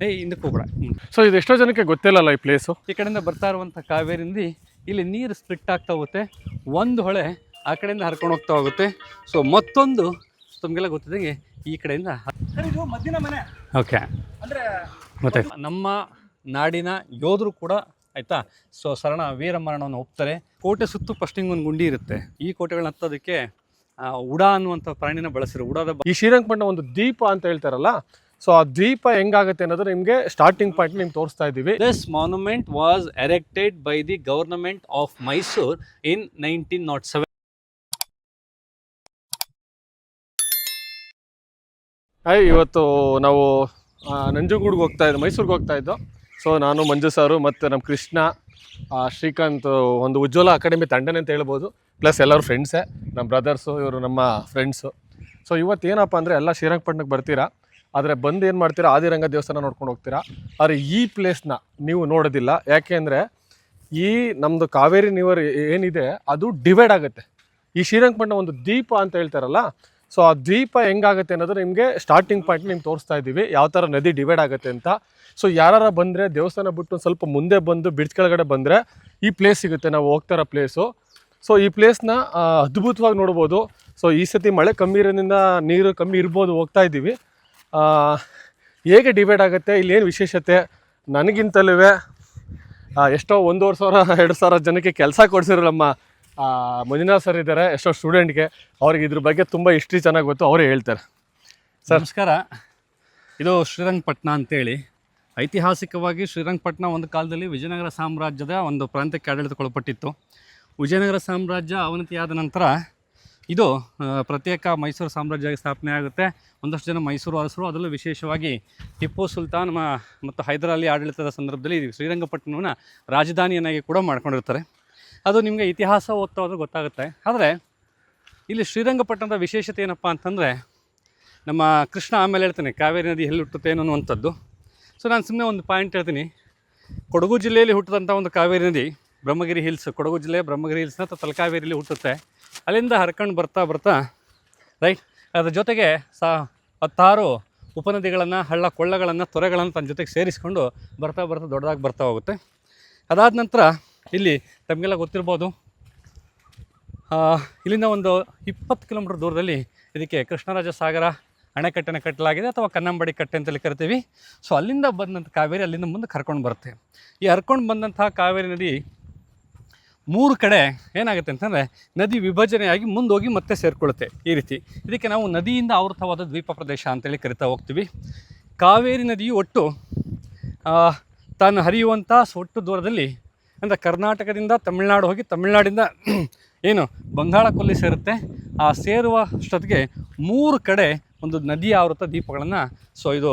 ಹಿಂದಕ್ಕೆ ಹೋಗ್ಬೇಡ. ಸೊ ಇದು ಎಷ್ಟೋ ಜನಕ್ಕೆ ಗೊತ್ತಿಲ್ಲಲ್ಲ ಈ ಪ್ಲೇಸು. ಈ ಕಡೆಯಿಂದ ಬರ್ತಾ ಇರುವಂಥ ಕಾವೇರಿ ನದಿ ಇಲ್ಲಿ ನೀರು ಸ್ಪ್ಲಿಟ್ ಆಗ್ತಾ ಹೋಗುತ್ತೆ. ಒಂದು ಹೊಳೆ ಆ ಕಡೆಯಿಂದ ಹರ್ಕೊಂಡು ಹೋಗ್ತಾ ಹೋಗುತ್ತೆ. ಸೊ ಮತ್ತೊಂದು ತಮಗೆಲ್ಲ ಗೊತ್ತಿದ್ದಂಗೆ ಈ ಕಡೆಯಿಂದ ಮದ್ದಿನ ಮನೆ. ಓಕೆ, ಅಂದ್ರೆ ಮತ್ತೆ ನಮ್ಮ ನಾಡಿನ ಯೋಧರು ಕೂಡ ಆಯಿತಾ. ಸೊ ಶರಣ ವೀರ ಮರಣವನ್ನು ಒಪ್ತಾರೆ. ಕೋಟೆ ಸುತ್ತು ಫಸ್ಟಿಂಗ್ ಒಂದು ಗುಂಡಿ ಇರುತ್ತೆ. ಈ ಕೋಟೆಗಳನ್ನ ಹತ್ತೋದಕ್ಕೆ ಉಡಾ ಅನ್ನುವಂಥ ಪ್ರಾಣಿನ ಬಳಸಿರೋ ಉಡಾದ ಈ ಶ್ರೀರಂಗಪಟ್ಟಣ ಒಂದು ದ್ವೀಪ ಅಂತ ಹೇಳ್ತಾರಲ್ಲ, ಸೊ ಆ ದ್ವೀಪ ಹೆಂಗಾಗುತ್ತೆ ಅನ್ನೋದು ನಿಮಗೆ ಸ್ಟಾರ್ಟಿಂಗ್ ಪಾಯಿಂಟ್ ನಿಮ್ಗೆ ತೋರಿಸ್ತಾ ಇದ್ದೀವಿ. This monument was erected by the government of Mysore in 1907. ಇವತ್ತು ನಾವು ನಂಜನಗೂಡಿಗೆ ಮೈಸೂರಿಗೆ ಹೋಗ್ತಾ ಇದ್ದೋ. ಸೊ ನಾನು ಮಂಜು ಸಾರು ಮತ್ತು ನಮ್ಮ ಕೃಷ್ಣ, ಶ್ರೀಕಾಂತ್, ಒಂದು ಉಜ್ವಲ ಅಕಾಡೆಮಿ ತಂಡನೇ ಅಂತ ಹೇಳ್ಬೋದು. ಪ್ಲಸ್ ಎಲ್ಲರೂ ಫ್ರೆಂಡ್ಸೇ, ನಮ್ಮ ಬ್ರದರ್ಸು, ಇವರು ನಮ್ಮ ಫ್ರೆಂಡ್ಸು. ಸೊ ಇವತ್ತೇನಪ್ಪ ಅಂದರೆ ಎಲ್ಲ ಶ್ರೀರಂಗಪಟ್ಟಣಕ್ಕೆ ಬರ್ತೀರಾ, ಆದರೆ ಬಂದು ಏನು ಮಾಡ್ತೀರಾ, ಆದಿರಂಗ ದೇವಸ್ಥಾನ ನೋಡ್ಕೊಂಡು ಹೋಗ್ತೀರಾ. ಆದರೆ ಈ ಪ್ಲೇಸ್ನ ನೀವು ನೋಡೋದಿಲ್ಲ. ಯಾಕೆ ಅಂದರೆ ಈ ನಮ್ಮದು ಕಾವೇರಿ ನೀರು ಏನಿದೆ ಅದು ಡಿವೈಡ್ ಆಗುತ್ತೆ. ಈ ಶ್ರೀರಂಗಪಟ್ಟಣ ಒಂದು ದ್ವೀಪ ಅಂತ ಹೇಳ್ತಾರಲ್ಲ, ಸೊ ಆ ದ್ವೀಪ ಹೆಂಗಾಗುತ್ತೆ ಅನ್ನೋದು ನಿಮಗೆ ಸ್ಟಾರ್ಟಿಂಗ್ ಪಾಯಿಂಟ್ ನಿಮ್ಗೆ ತೋರಿಸ್ತಾ ಇದ್ದೀವಿ, ಯಾವ ಥರ ನದಿ ಡಿವೈಡ್ ಆಗುತ್ತೆ ಅಂತ. ಸೊ ಯಾರು ಬಂದರೆ ದೇವಸ್ಥಾನ ಬಿಟ್ಟು ಸ್ವಲ್ಪ ಮುಂದೆ ಬಂದು ಬ್ರಿಡ್ಜ್ ಕೆಳಗಡೆ ಬಂದರೆ ಈ ಪ್ಲೇಸ್ ಸಿಗುತ್ತೆ, ನಾವು ಹೋಗ್ತಾ ಇರೋ ಪ್ಲೇಸು. ಸೊ ಈ ಪ್ಲೇಸ್ನ ಅದ್ಭುತವಾಗಿ ನೋಡ್ಬೋದು. ಸೊ ಈ ಸತಿ ಮಳೆ ಕಮ್ಮಿ ಇರೋದ್ರಿಂದ ನೀರು ಕಮ್ಮಿ ಇರ್ಬೋದು, ಹೋಗ್ತಾ ಇದ್ದೀವಿ. ಹೇಗೆ ಡಿವೈಡ್ ಆಗುತ್ತೆ, ಇಲ್ಲೇನು ವಿಶೇಷತೆ, ನನಗಿಂತಲೂ ಎಷ್ಟೋ 1,500-2,000 ಜನಕ್ಕೆ ಕೆಲಸ ಕೊಡಿಸಿರೋ ನಮ್ಮ ಮಂಜುನಾಥ್ ಸರ್ ಇದ್ದಾರೆ, ಎಷ್ಟೋ ಸ್ಟೂಡೆಂಟ್ಗೆ. ಅವ್ರಿಗೆ ಇದ್ರ ಬಗ್ಗೆ ತುಂಬ ಹಿಸ್ಟ್ರಿ ಚೆನ್ನಾಗಿ ಗೊತ್ತು, ಅವರೇ ಹೇಳ್ತಾರೆ. ಸರ್ ನಮಸ್ಕಾರ. ಇದು ಶ್ರೀರಂಗಪಟ್ಟಣ ಅಂತೇಳಿ. ಐತಿಹಾಸಿಕವಾಗಿ ಶ್ರೀರಂಗಪಟ್ಟಣ ಒಂದು ಕಾಲದಲ್ಲಿ ವಿಜಯನಗರ ಸಾಮ್ರಾಜ್ಯದ ಒಂದು ಪ್ರಾಂತ್ಯಕ್ಕೆ ಆಡಳಿತಕ್ಕೊಳಪಟ್ಟಿತ್ತು. ವಿಜಯನಗರ ಸಾಮ್ರಾಜ್ಯ ಅವನತಿಯಾದ ನಂತರ ಇದು ಪ್ರತ್ಯೇಕ ಮೈಸೂರು ಸಾಮ್ರಾಜ್ಯ ಸ್ಥಾಪನೆ ಆಗುತ್ತೆ. ಒಂದಷ್ಟು ಜನ ಮೈಸೂರು ಅರಸರು, ಅದರಲ್ಲೂ ವಿಶೇಷವಾಗಿ ಟಿಪ್ಪು ಸುಲ್ತಾನ್ ಮತ್ತು ಹೈದರ್ ಅಲಿ ಆಡಳಿತದ ಸಂದರ್ಭದಲ್ಲಿ ಶ್ರೀರಂಗಪಟ್ಟಣವನ್ನು ರಾಜಧಾನಿಯನ್ನಾಗಿ ಕೂಡ ಮಾಡ್ಕೊಂಡಿರ್ತಾರೆ. ಅದು ನಿಮಗೆ ಇತಿಹಾಸ ಓದ್ತಾ ಹೋದ್ರೆ ಗೊತ್ತಾಗುತ್ತೆ. ಆದರೆ ಇಲ್ಲಿ ಶ್ರೀರಂಗಪಟ್ಟಣದ ವಿಶೇಷತೆ ಏನಪ್ಪ ಅಂತಂದರೆ, ನಮ್ಮ ಕೃಷ್ಣ ಆಮೇಲೆ ಹೇಳ್ತಾನೆ ಕಾವೇರಿ ನದಿ ಎಲ್ಲಿ ಹುಟ್ಟುತ್ತೆ ಅನ್ನುವಂಥದ್ದು. ಸೊ ನಾನು ಸುಮ್ಮನೆ ಒಂದು ಪಾಯಿಂಟ್ ಹೇಳ್ತೀನಿ. ಕೊಡಗು ಜಿಲ್ಲೆಯಲ್ಲಿ ಹುಟ್ಟಿದಂಥ ಒಂದು ಕಾವೇರಿ ನದಿ ಬ್ರಹ್ಮಗಿರಿ ಹಿಲ್ಸ್, ಕೊಡಗು ಜಿಲ್ಲೆ ಬ್ರಹ್ಮಗಿರಿ ಹಿಲ್ಸ್ನ ತಲಕಾವೇರಿಯಲ್ಲಿ ಹುಟ್ಟುತ್ತೆ. ಅಲ್ಲಿಂದ ಹರ್ಕೊಂಡು ಬರ್ತಾ ರೈಟ್, ಅದರ ಜೊತೆಗೆ 10 ಉಪನದಿಗಳನ್ನು, ಹಳ್ಳ ಕೊಳ್ಳಗಳನ್ನು, ತೊರೆಗಳನ್ನು ತನ್ನ ಜೊತೆಗೆ ಸೇರಿಸ್ಕೊಂಡು ಬರ್ತಾ ದೊಡ್ಡದಾಗಿ ಬರ್ತಾ ಹೋಗುತ್ತೆ. ಅದಾದ ನಂತರ ಇಲ್ಲಿ ತಮಗೆಲ್ಲ ಗೊತ್ತಿರ್ಬೋದು, ಇಲ್ಲಿಂದ ಒಂದು 20 ಕಿಲೋಮೀಟರ್ ದೂರದಲ್ಲಿ ಇದಕ್ಕೆ ಕೃಷ್ಣರಾಜ ಸಾಗರ ಅಣೆಕಟ್ಟನ್ನು ಕಟ್ಟಲಾಗಿದೆ, ಅಥವಾ ಕನ್ನಂಬಾಡಿ ಕಟ್ಟೆ ಅಂತೇಳಿ ಕರಿತೀವಿ. ಸೊ ಅಲ್ಲಿಂದ ಬಂದಂಥ ಕಾವೇರಿ ಅಲ್ಲಿಂದ ಮುಂದೆ ಕರ್ಕೊಂಡು ಬರುತ್ತೆ. ಈ ಹರ್ಕೊಂಡು ಬಂದಂಥ ಕಾವೇರಿ ನದಿ 3 ಕಡೆ ಏನಾಗುತ್ತೆ ಅಂತಂದರೆ ನದಿ ವಿಭಜನೆಯಾಗಿ ಮುಂದೋಗಿ ಮತ್ತೆ ಸೇರಿಕೊಳ್ಳುತ್ತೆ. ಈ ರೀತಿ ಇದಕ್ಕೆ ನಾವು ನದಿಯಿಂದ ಆವೃತವಾದ ದ್ವೀಪ ಪ್ರದೇಶ ಅಂತೇಳಿ ಕರಿತಾ ಹೋಗ್ತೀವಿ. ಕಾವೇರಿ ನದಿಯು ಒಟ್ಟು ತಾನು ಹರಿಯುವಂಥ ಒಟ್ಟು ದೂರದಲ್ಲಿ ಅಂದರೆ ಕರ್ನಾಟಕದಿಂದ ತಮಿಳ್ನಾಡು ಹೋಗಿ ತಮಿಳ್ನಾಡಿಂದ ಏನು ಬಂಗಾಳ ಕೊಲ್ಲಿ ಸೇರುತ್ತೆ. ಆ ಸೇರುವ ಅಷ್ಟೊತ್ತಿಗೆ 3 ಕಡೆ ಒಂದು ನದಿ ಆವೃತ ದ್ವೀಪಗಳನ್ನು ಸೊ ಇದು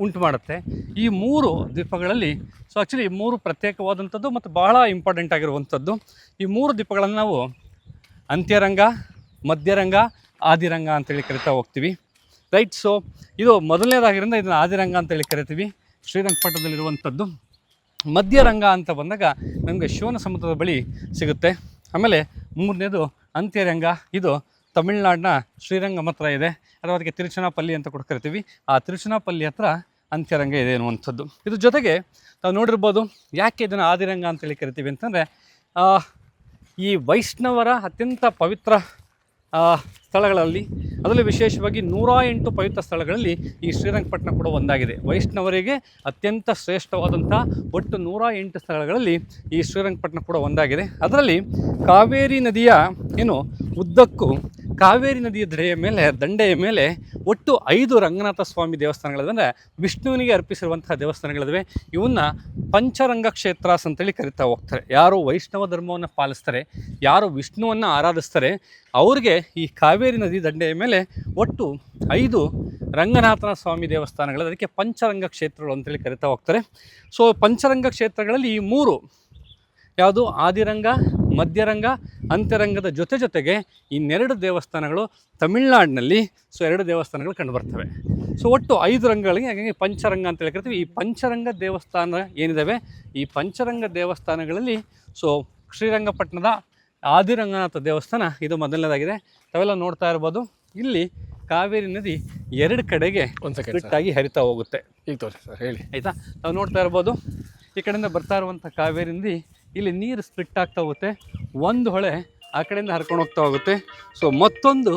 ಉಂಟು ಮಾಡುತ್ತೆ. ಈ 3 ದ್ವೀಪಗಳಲ್ಲಿ ಸೊ ಆ್ಯಕ್ಚುಲಿ 3 ಪ್ರತ್ಯೇಕವಾದಂಥದ್ದು ಮತ್ತು ಬಹಳ ಇಂಪಾರ್ಟೆಂಟ್ ಆಗಿರುವಂಥದ್ದು. ಈ 3 ದ್ವೀಪಗಳನ್ನು ನಾವು ಅಂತ್ಯರಂಗ, ಮಧ್ಯರಂಗ, ಆದಿರಂಗ ಅಂತೇಳಿ ಕರಿತಾ ಹೋಗ್ತೀವಿ. ರೈಟ್. ಸೊ ಇದು ಮೊದಲನೇದಾಗಿರೋದ್ರಿಂದ ಇದನ್ನು ಆದಿರಂಗ ಅಂತೇಳಿ ಕರಿತೀವಿ, ಶ್ರೀರಂಗಪಟ್ಟಣದಲ್ಲಿರುವಂಥದ್ದು. ಮಧ್ಯರಂಗ ಅಂತ ಬಂದಾಗ ನಮಗೆ ಶಿವನ ಸಮುದ್ರದ ಬಳಿ ಸಿಗುತ್ತೆ. ಆಮೇಲೆ 3ನೇದು ಅಂತ್ಯರಂಗ, ಇದು ತಮಿಳ್ನಾಡಿನ ಶ್ರೀರಂಗಂ ಹತ್ರ ಇದೆ, ಅಥವಾ ಅದಕ್ಕೆ ತಿರುಚನಾಪಲ್ಲಿ ಅಂತ ಕೂಡ ಕರಿತೀವಿ. ಆ ತಿರುಚನಾಪಲ್ಲಿ ಹತ್ರ ಅಂತ್ಯರಂಗ ಇದೆ ಅನ್ನುವಂಥದ್ದು. ಇದ್ರ ಜೊತೆಗೆ ನಾವು ನೋಡಿರ್ಬೋದು, ಯಾಕೆ ಇದನ್ನು ಆದಿರಂಗ ಅಂತೇಳಿ ಕರಿತೀವಿ ಅಂತಂದರೆ, ಈ ವೈಷ್ಣವರ ಅತ್ಯಂತ ಪವಿತ್ರ ಸ್ಥಳಗಳಲ್ಲಿ, ಅದರಲ್ಲಿ ವಿಶೇಷವಾಗಿ 108 ಪವಿತ್ರ ಸ್ಥಳಗಳಲ್ಲಿ ಈ ಶ್ರೀರಂಗಪಟ್ಟಣ ಕೂಡ ಒಂದಾಗಿದೆ. ವೈಷ್ಣವರಿಗೆ ಅತ್ಯಂತ ಶ್ರೇಷ್ಠವಾದಂಥ ಒಟ್ಟು 108 ಸ್ಥಳಗಳಲ್ಲಿ ಈ ಶ್ರೀರಂಗಪಟ್ಟಣ ಕೂಡ ಒಂದಾಗಿದೆ. ಅದರಲ್ಲಿ ಕಾವೇರಿ ನದಿಯ ಉದ್ದಕ್ಕೂ ಕಾವೇರಿ ನದಿಯ ದಂಡೆಯ ಮೇಲೆ ಒಟ್ಟು 5 ರಂಗನಾಥ ಸ್ವಾಮಿ ದೇವಸ್ಥಾನಗಳಿವೆ. ಅಂದರೆ ವಿಷ್ಣುವಿನಿಗೆ ಅರ್ಪಿಸಿರುವಂತಹ ದೇವಸ್ಥಾನಗಳಿವೆ. ಇವನ್ನ ಪಂಚರಂಗ ಕ್ಷೇತ್ರಾಸ್ ಅಂತೇಳಿ ಕರಿತಾ ಹೋಗ್ತಾರೆ. ಯಾರು ವೈಷ್ಣವ ಧರ್ಮವನ್ನು ಪಾಲಿಸ್ತಾರೆ, ಯಾರು ವಿಷ್ಣುವನ್ನು ಆರಾಧಿಸ್ತಾರೆ, ಅವ್ರಿಗೆ ಈ ಕಾವೇರಿ ನದಿ ದಂಡೆಯ ಮೇಲೆ ಒಟ್ಟು 5 ರಂಗನಾಥನ ಸ್ವಾಮಿ ದೇವಸ್ಥಾನಗಳು, ಅದಕ್ಕೆ ಪಂಚರಂಗ ಕ್ಷೇತ್ರಗಳು ಅಂತೇಳಿ ಕರಿತಾ ಹೋಗ್ತಾರೆ. ಸೊ ಪಂಚರಂಗ ಕ್ಷೇತ್ರಗಳಲ್ಲಿ ಈ 3 ಯಾವುದು ಆದಿರಂಗ, ಮಧ್ಯರಂಗ, ಅಂತ್ಯರಂಗದ ಜೊತೆಗೆ ಇನ್ನೆರಡು ದೇವಸ್ಥಾನಗಳು ತಮಿಳ್ನಾಡಿನಲ್ಲಿ ಸೊ 2 ದೇವಸ್ಥಾನಗಳು ಕಂಡುಬರ್ತವೆ. ಸೊ ಒಟ್ಟು 5 ರಂಗಗಳಿಗೆ ಹಾಗಾಗಿ ಪಂಚರಂಗ ಅಂತ ಹೇಳ್ತೀವಿ. ಈ ಪಂಚರಂಗ ದೇವಸ್ಥಾನ ಏನಿದ್ದಾವೆ, ಈ ಪಂಚರಂಗ ದೇವಸ್ಥಾನಗಳಲ್ಲಿ ಸೊ ಶ್ರೀರಂಗಪಟ್ಟಣದ ಆದಿರಂಗನಾಥ ದೇವಸ್ಥಾನ ಇದು ಮೊದಲನೇದಾಗಿದೆ. ತಾವೆಲ್ಲ ನೋಡ್ತಾ ಇರ್ಬೋದು. ಇಲ್ಲಿ ಕಾವೇರಿ ನದಿ ಎರಡು ಕಡೆಗೆ ಒಂದು ಸೆಕೆಂಡ್ ಸ್ಪ್ಲಿಟ್ ಆಗಿ ಹರಿತಾ ಹೋಗುತ್ತೆ. ಈಗ ತೋರಿಸಿ ಸರ್, ಹೇಳಿ. ಆಯಿತಾ, ನಾವು ನೋಡ್ತಾ ಇರ್ಬೋದು ಈ ಕಡೆಯಿಂದ ಬರ್ತಾ ಇರುವಂಥ ಕಾವೇರಿ ನದಿ ಇಲ್ಲಿ ನೀರು ಸ್ಪ್ಲಿಟ್ ಆಗ್ತಾ ಹೋಗುತ್ತೆ. ಒಂದು ಹೊಳೆ ಆ ಕಡೆಯಿಂದ ಹರ್ಕೊಂಡು ಹೋಗ್ತಾ ಹೋಗುತ್ತೆ. ಸೊ ಮತ್ತೊಂದು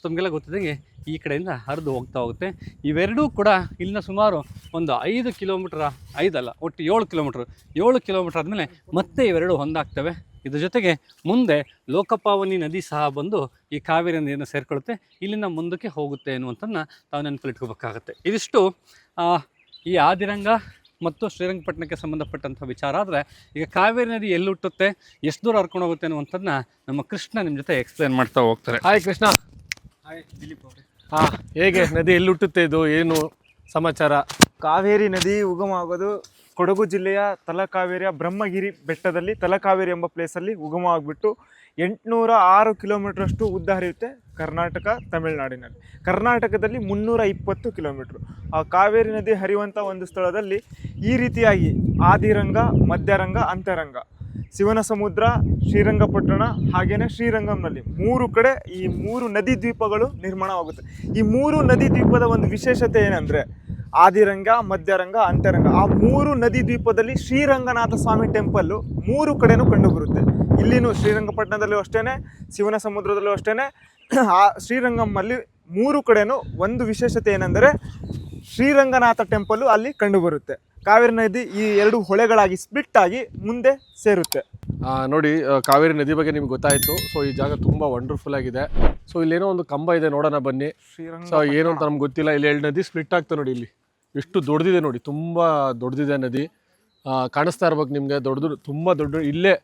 ತಮಗೆಲ್ಲ ಗೊತ್ತಿದ್ದಂಗೆ ಈ ಕಡೆಯಿಂದ ಹರಿದು ಹೋಗ್ತಾ ಹೋಗುತ್ತೆ. ಇವೆರಡೂ ಕೂಡ ಇಲ್ಲಿನ ಸುಮಾರು ಒಂದು 5 ಕಿಲೋಮೀಟ್ರ್, 5 ಅಲ್ಲ ಒಟ್ಟು 7 ಕಿಲೋಮೀಟ್ರ್ ಆದಮೇಲೆ ಮತ್ತೆ ಇವೆರಡು ಹೊಂದಾಗ್ತವೆ. ಇದ್ರ ಜೊತೆಗೆ ಮುಂದೆ ಲೋಕಪಾವನಿ ನದಿ ಸಹ ಬಂದು ಈ ಕಾವೇರಿ ನದಿಯನ್ನು ಸೇರಿಕೊಳ್ಳುತ್ತೆ, ಇಲ್ಲಿಂದ ಮುಂದಕ್ಕೆ ಹೋಗುತ್ತೆ ಅನ್ನುವಂಥದ್ದನ್ನ ತಾವು ನೆನಪಲ್ಲಿಟ್ಕೋಬೇಕಾಗತ್ತೆ. ಇದಿಷ್ಟು ಈ ಆದಿರಂಗ ಮತ್ತು ಶ್ರೀರಂಗಪಟ್ಟಣಕ್ಕೆ ಸಂಬಂಧಪಟ್ಟಂಥ ವಿಚಾರ. ಆದರೆ ಈಗ ಕಾವೇರಿ ನದಿ ಎಲ್ಲಿ ಹುಟ್ಟುತ್ತೆ, ಎಷ್ಟು ದೂರ ಹರ್ಕೊಂಡು ಹೋಗುತ್ತೆ ಅನ್ನುವಂಥದ್ದನ್ನ ನಮ್ಮ ಕೃಷ್ಣ ನಿಮ್ಮ ಜೊತೆ ಎಕ್ಸ್ಪ್ಲೇನ್ ಮಾಡ್ತಾ ಹೋಗ್ತಾರೆ. ಹಾಯ್ ಕೃಷ್ಣ. ಹಾಯ್ ದಿಲೀಪ್ ಅವರೇ. ಹಾಂ, ಹೇಗೆ ನದಿ ಎಲ್ಲಿ ಹುಟ್ಟುತ್ತೆ, ಇದು ಏನು ಸಮಾಚಾರ? ಕಾವೇರಿ ನದಿ ಉಗಮ ಆಗೋದು ಕೊಡಗು ಜಿಲ್ಲೆಯ ತಲಕಾವೇರಿಯ ಬ್ರಹ್ಮಗಿರಿ ಬೆಟ್ಟದಲ್ಲಿ ತಲಕಾವೇರಿ ಎಂಬ ಪ್ಲೇಸಲ್ಲಿ ಉಗಮ ಆಗಿಬಿಟ್ಟು 806 ಕಿಲೋಮೀಟ್ರಷ್ಟು ಉದ್ದ ಹರಿಯುತ್ತೆ ಕರ್ನಾಟಕ ತಮಿಳುನಾಡಿನಲ್ಲಿ. ಕರ್ನಾಟಕದಲ್ಲಿ 320 ಕಿಲೋಮೀಟ್ರು. ಆ ಕಾವೇರಿ ನದಿ ಹರಿಯುವಂಥ ಒಂದು ಸ್ಥಳದಲ್ಲಿ ಈ ರೀತಿಯಾಗಿ ಆದಿರಂಗ, ಮಧ್ಯರಂಗ, ಅಂತರಂಗ, ಶಿವನ ಸಮುದ್ರ, ಶ್ರೀರಂಗಪಟ್ಟಣ ಹಾಗೆಯೇ ಶ್ರೀರಂಗಂನಲ್ಲಿ 3 ಕಡೆ ಈ 3 ನದಿ ದ್ವೀಪಗಳು ನಿರ್ಮಾಣವಾಗುತ್ತೆ. ಈ 3 ನದಿ ದ್ವೀಪದ ಒಂದು ವಿಶೇಷತೆ ಏನಂದರೆ ಆದಿರಂಗ, ಮಧ್ಯರಂಗ, ಅಂತರಂಗ, ಆ 3 ನದಿ ದ್ವೀಪದಲ್ಲಿ ಶ್ರೀರಂಗನಾಥ ಸ್ವಾಮಿ ಟೆಂಪಲ್ಲು 3 ಕಡೆನೂ ಕಂಡುಬರುತ್ತೆ. ಇಲ್ಲಿನೂ ಶ್ರೀರಂಗಪಟ್ಟಣದಲ್ಲೂ ಅಷ್ಟೇ, ಶಿವನ ಸಮುದ್ರದಲ್ಲೂ ಅಷ್ಟೇ, ಆ ಶ್ರೀರಂಗಮ್ಮಲ್ಲಿ 3 ಕಡೆನೂ ಒಂದು ವಿಶೇಷತೆ ಏನೆಂದರೆ ಶ್ರೀರಂಗನಾಥ ಟೆಂಪಲ್ಲು ಅಲ್ಲಿ ಕಂಡುಬರುತ್ತೆ. ಕಾವೇರಿ ನದಿ ಈ 2 ಹೊಳೆಗಳಾಗಿ ಸ್ಪ್ಲಿಟ್ ಆಗಿ ಮುಂದೆ ಸೇರುತ್ತೆ. ನೋಡಿ, ಕಾವೇರಿ ನದಿ ಬಗ್ಗೆ ನಿಮ್ಗೆ ಗೊತ್ತಾಯಿತು. ಸೊ ಈ ಜಾಗ ತುಂಬ ವಂಡರ್ಫುಲ್ ಆಗಿದೆ. ಸೊ ಇಲ್ಲೇನೋ ಒಂದು ಕಂಬ ಇದೆ, ನೋಡೋಣ ಬನ್ನಿ. ಸೊ ಏನು ಅಂತ ನಮ್ಗೆ ಗೊತ್ತಿಲ್ಲ. ಇಲ್ಲಿ 2 ನದಿ ಸ್ಪ್ಲಿಟ್ ಆಗ್ತದೆ ನೋಡಿ. ಇಲ್ಲಿ ಎಷ್ಟು ದೊಡ್ಡದಿದೆ ನೋಡಿ, ತುಂಬ ದೊಡ್ಡದಿದೆ ನದಿ. ಕಾಣಿಸ್ತಾ ಇರ್ಬೇಕು ನಿಮಗೆ, ತುಂಬ ದೊಡ್ಡ. ಇಲ್ಲೇ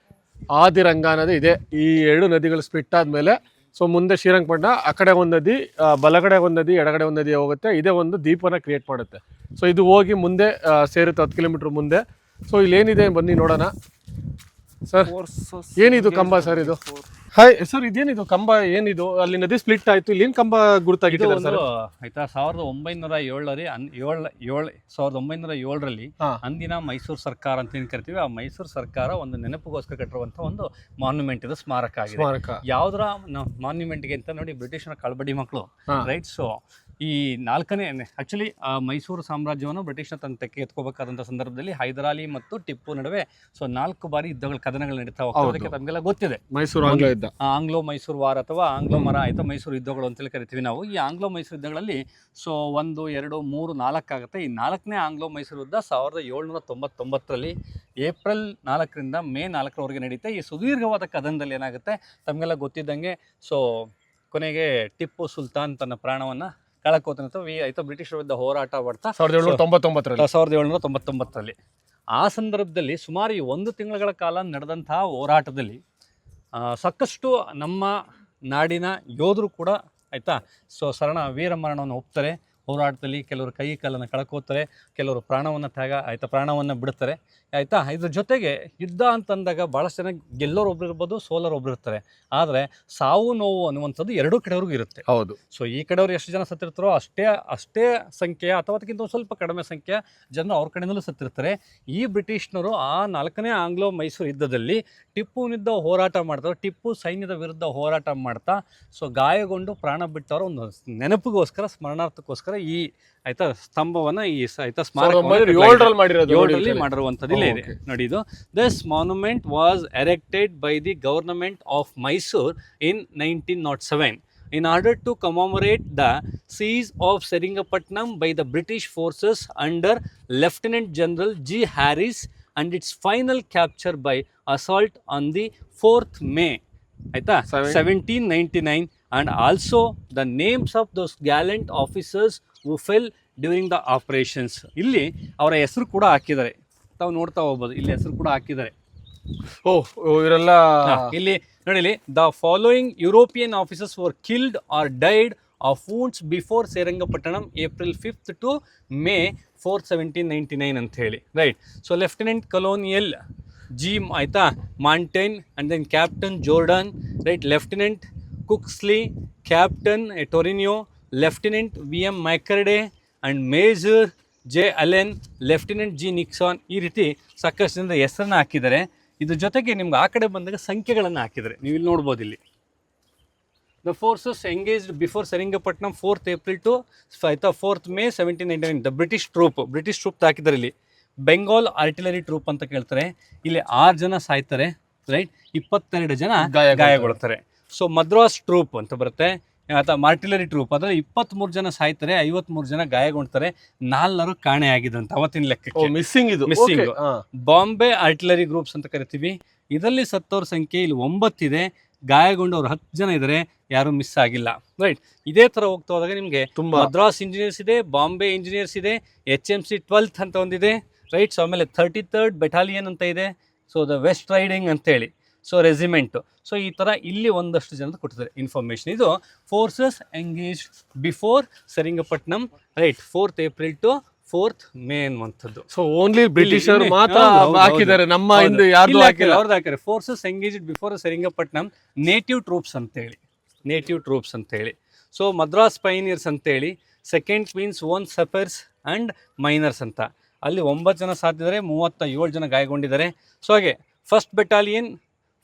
ಆದಿರಂಗ ನದಿ ಇದೆ. ಈ 2 ನದಿಗಳು ಸ್ಪ್ಲಿಟ್ ಆದಮೇಲೆ ಸೊ ಮುಂದೆ ಶ್ರೀರಂಗಪಟ್ಟಣ, ಆ ಕಡೆ ಒಂದು ನದಿ, ಬಲಗಡೆ ಒಂದು ನದಿ, ಎಡಗಡೆ ಒಂದು ನದಿ ಹೋಗುತ್ತೆ. ಇದೇ ಒಂದು ದ್ವೀಪನ ಕ್ರಿಯೇಟ್ ಮಾಡುತ್ತೆ. ಸೊ ಇದು ಹೋಗಿ ಮುಂದೆ ಸೇರುತ್ತೆ 10 ಕಿಲೋಮೀಟ್ರ್ ಮುಂದೆ. ಸೊ ಇಲ್ಲೇನಿದೆ ಬನ್ನಿ ನೋಡೋಣ. ಸರ್, ಏನಿದು ಕಂಬ ಸರ್ ಇದು? ಹಾಯ್ ಸರ್, ಇದೇನಿದು ಕಂಬ, ಏನಿದು? ಅಲ್ಲಿ ನದಿ ಸ್ಪ್ಲಿಟ್ ಆಯ್ತು, ಇಲ್ಲಿ ಏನು ಕಂಬ ಗುರುತಾಗಿತ್ತು ಸರ್? ಆಯ್ತಾ, 1907ರಲ್ಲಿ ಅಂದಿನ ಮೈಸೂರು ಸರ್ಕಾರ ಅಂತ ಏನ್ ಕರಿತೀವಿ, ಆ ಮೈಸೂರು ಸರ್ಕಾರ ಒಂದು ನೆನಪಿಗೋಸ್ಕರ ಕಟ್ಟಿರುವಂತಹ ಒಂದು ಮಾನ್ಯುಮೆಂಟ್ ಇದು, ಸ್ಮಾರಕ ಆಗಿದೆ. ಯಾವ್ದ್ರ ಮಾನ್ಯುಮೆಂಟ್ಗೆ ಅಂತ ನೋಡಿ, ಬ್ರಿಟಿಷರ ಕಳಬಡಿ ಮಕ್ಕಳು, ರೈಟ್. ಸೊ ಈ 4ನೇ ಆಕ್ಚುಲಿ ಮೈಸೂರು ಸಾಮ್ರಾಜ್ಯವನ್ನು ಬ್ರಿಟಿಷ್ನ ತನ್ನ ತೆಕ್ಕೆ ಎತ್ಕೋಬೇಕಾದಂಥ ಸಂದರ್ಭದಲ್ಲಿ ಹೈದರಾಲಿ ಮತ್ತು ಟಿಪ್ಪು ನಡುವೆ 4 ಬಾರಿ ಕದನಗಳು ನಡೀತಾ ಹೋಗ್ತವೆ. ಅದಕ್ಕೆ ತಮಗೆಲ್ಲ ಗೊತ್ತಿದೆ, ಮೈಸೂರು ಆಂಗ್ಲೋ ಮೈಸೂರು ವಾರ್ ಅಥವಾ ಆಂಗ್ಲೋ ಮರ ಆಯ್ತಾ ಮೈಸೂರು ಯುದ್ಧಗಳು ಅಂತೇಳಿ ಕರಿತೀವಿ ನಾವು. ಈ ಆಂಗ್ಲೋ ಮೈಸೂರು ಯುದ್ಧಗಳಲ್ಲಿ 1, 2, 3, 4 ಆಗುತ್ತೆ. ಈ 4ನೇ ಆಂಗ್ಲೋ ಮೈಸೂರು ಯುದ್ಧ 1799ರಲ್ಲಿ ಏಪ್ರಿಲ್ 4ರಿಂದ ಮೇ 4ರವರೆಗೆ ನಡೀತೆ. ಈ ಸುದೀರ್ಘವಾದ ಕದನದಲ್ಲಿ ಏನಾಗುತ್ತೆ ತಮಗೆಲ್ಲ ಗೊತ್ತಿದ್ದಂಗೆ, ಸೊ ಕೊನೆಗೆ ಟಿಪ್ಪು ಸುಲ್ತಾನ್ ತನ್ನ ಪ್ರಾಣವನ್ನು ಕಳಕೋತಾನೆ ಆಯ್ತಾ ಬ್ರಿಟಿಷರ ವಿರುದ್ಧ ಹೋರಾಟ ಮಾಡ್ತಾ 1799ರಲ್ಲಿ. ಆ ಸಂದರ್ಭದಲ್ಲಿ ಸುಮಾರು 1 ತಿಂಗಳ ಕಾಲ ನಡೆದಂತಹ ಹೋರಾಟದಲ್ಲಿ ಸಾಕಷ್ಟು ನಮ್ಮ ನಾಡಿನ ಯೋಧರು ಕೂಡ ಆಯಿತಾ ಶರಣ ವೀರಮರಣವನ್ನು ಒಪ್ತಾರೆ. ಹೋರಾಟದಲ್ಲಿ ಕೆಲವರು ಕೈ ಕಾಲನ್ನು ಕಳ್ಕೋತಾರೆ, ಕೆಲವರು ಪ್ರಾಣವನ್ನು ಬಿಡ್ತಾರೆ ಆಯಿತಾ. ಇದ್ರ ಜೊತೆಗೆ ಯುದ್ಧ ಅಂತಂದಾಗ ಭಾಳಷ್ಟು ಜನ ಗೆಲ್ಲೋರೊಬ್ರು ಇರ್ಬೋದು, ಸೋಲರೊಬ್ರು ಇರ್ತಾರೆ. ಆದರೆ ಸಾವು ನೋವು ಅನ್ನುವಂಥದ್ದು 2 ಕಡೆಯವ್ರಿಗೂ ಇರುತ್ತೆ. ಹೌದು. ಸೊ ಈ ಕಡೆಯವರು ಎಷ್ಟು ಜನ ಸತ್ತಿರ್ತಾರೋ ಅಷ್ಟೇ ಸಂಖ್ಯೆಯ ಅಥವಾ ಅದಕ್ಕಿಂತ ಸ್ವಲ್ಪ ಕಡಿಮೆ ಸಂಖ್ಯೆಯ ಜನರು ಅವ್ರ ಕಡೆಯಿಂದಲೂ ಸತ್ತಿರ್ತಾರೆ. ಈ ಬ್ರಿಟಿಷ್ನರು ಆ 4ನೇ ಆಂಗ್ಲೋ ಮೈಸೂರು ಯುದ್ಧದಲ್ಲಿ ಟಿಪ್ಪುವಿನಿಂದ ಹೋರಾಟ ಮಾಡ್ತಾರೆ. ಟಿಪ್ಪು ಸೈನ್ಯದ ವಿರುದ್ಧ ಹೋರಾಟ ಮಾಡ್ತಾ ಸೊ ಗಾಯಗೊಂಡು ಪ್ರಾಣ ಬಿಟ್ಟವರ ಒಂದು ನೆನಪಿಗೋಸ್ಕರ, ಸ್ಮರಣಾರ್ಥಕ್ಕೋಸ್ಕರ ಈ ಆಯ್ತಾ ಸ್ತಂಭವನ್ನ ಈ ಆಯ್ತಾ ಸ್ಮಾರಕದಲ್ಲಿ ಮಾಡಿರುವಂಥದ್ದು ಇಲ್ಲೇ ಇದೆ ನೋಡಿ. ಇದು this monument was erected by the government of Mysore in 1907 in order to commemorate the siege of Seringapattnam by the British forces under Lieutenant General G. Harris and its final capture by assault on the 4th May 1799, and also the names of those gallant officers who fell during the operations. ಇಲ್ಲಿ ಅವರ ಹೆಸರು ಕೂಡ ಹಾಕಿದ್ದಾರೆ, ತಾವು ನೋಡ್ತಾ ಹೋಗ್ಬೋದು. ಇಲ್ಲಿ ಹೆಸರು ಕೂಡ ಹಾಕಿದ್ದಾರೆ. ಇವರೆಲ್ಲ ಇಲ್ಲಿ ನೋಡಿ, the following European officers were killed or died of wounds before Srirangapatnam April 5th to May 4th 1799 ಅಂತ ಹೇಳಿ, right. So lieutenant colonel G ಆಯ್ತಾ Montaine and then captain Jordan, right. Lieutenant Cooksley, captain Torriano, lieutenant VM Macardy and major J. Allen, lieutenant G. Nixon. ಈ ರೀತಿ ಸಾಕಷ್ಟು ಜನರ ಹೆಸರನ್ನ ಹಾಕಿದ್ದಾರೆ. ಇದ್ರ ಜೊತೆಗೆ ನಿಮ್ಗೆ ಆ ಕಡೆ ಬಂದಾಗ ಸಂಖ್ಯೆಗಳನ್ನು ಹಾಕಿದ್ದಾರೆ. ನೀವು ಇಲ್ಲಿ ನೋಡ್ಬೋದು. ಇಲ್ಲಿ the forces engaged before Seringapatam 4th April to 4th May 1799. The British troop ಹಾಕಿದ್ದಾರೆ ಇಲ್ಲಿ. ಬೆಂಗಾಲ್ ಆರ್ಟಿಲರಿ ಟ್ರೂಪ್ ಅಂತ ಕೇಳ್ತಾರೆ. ಇಲ್ಲಿ 6 ಜನ ಸಾಯ್ತಾರೆ, ರೈಟ್, 22 ಜನ ಗಾಯಗೊಳ್ತಾರೆ. ಸೊ ಮದ್ರಾಸ್ ಟ್ರೂಪ್ ಅಂತ ಬರುತ್ತೆ, ಅಥವಾ ಆರ್ಟಿಲರಿ ಟ್ರೂಪ್, ಅದರಲ್ಲಿ 23 ಜನ ಸಾಯ್ತಾರೆ, 53 ಜನ ಗಾಯಗೊಳ್ತಾರೆ, 4 ಕಾಣೆಯಾಗಿದ್ದಂತ ಅವತ್ತಿನ ಲೆಕ್ಕಕ್ಕೆ. ಮಿಸ್ಸಿಂಗ್. ಬಾಂಬೆ ಆರ್ಟಿಲರಿ ಗ್ರೂಪ್ಸ್ ಅಂತ ಕರಿತೀವಿ. ಇದರಲ್ಲಿ ಸತ್ತವ್ರ ಸಂಖ್ಯೆ ಇಲ್ಲಿ 9 ಇದೆ, ಗಾಯಗೊಂಡವ್ರು 10 ಜನ ಇದ್ದಾರೆ, ಯಾರು ಮಿಸ್ ಆಗಿಲ್ಲ, ರೈಟ್. ಇದೇ ತರ ಹೋಗ್ತಾ ಹೋದಾಗ ನಿಮಗೆ ಮದ್ರಾಸ್ ಇಂಜಿನಿಯರ್ಸ್ ಇದೆ, ಬಾಂಬೆ ಇಂಜಿನಿಯರ್ಸ್ ಇದೆ, HMC 12th ಅಂತ ಒಂದಿದೆ, ರೈಟ್. ಸೊ ಆಮೇಲೆ 33rd ಬೆಟಾಲಿಯನ್ ಅಂತ ಇದೆ, ಸೊ ದ ವೆಸ್ಟ್ ರೈಡಿಂಗ್ ಅಂತೇಳಿ, ಸೊ ರೆಜಿಮೆಂಟ್. ಸೊ ಈ ಥರ ಇಲ್ಲಿ ಒಂದಷ್ಟು ಜನ ಕೊಟ್ಟಿದ್ದಾರೆ ಇನ್ಫಾರ್ಮೇಷನ್. ಇದು forces engage before Seringapatam, right, 4th April to 4th May ಅನ್ನುವಂಥದ್ದು. ಸೊ ಓನ್ಲಿ ಬ್ರಿಟಿಷರ್ ಮಾತ್ರ ಹಾಕಿದ್ದಾರೆ, ನಮ್ಮ ಹಿಂದೆ ಯಾರು ಹಾಕಿಲ್ಲ. ಅವ್ರದ್ದು ಹಾಕಿದ್ದಾರೆ forces engaged before Seringapatam, native troops ಅಂತೇಳಿ. ಸೊ ಮದ್ರಾಸ್ ಪೈನಿಯರ್ಸ್ ಅಂತೇಳಿ, second queen's own sappers and miners ಅಂತ, ಅಲ್ಲಿ 9 ಜನ ಸಾಧಿದ್ದಾರೆ, 37 ಜನ ಗಾಯಗೊಂಡಿದ್ದಾರೆ. ಸೊ ಹಾಗೆ 1st battalion,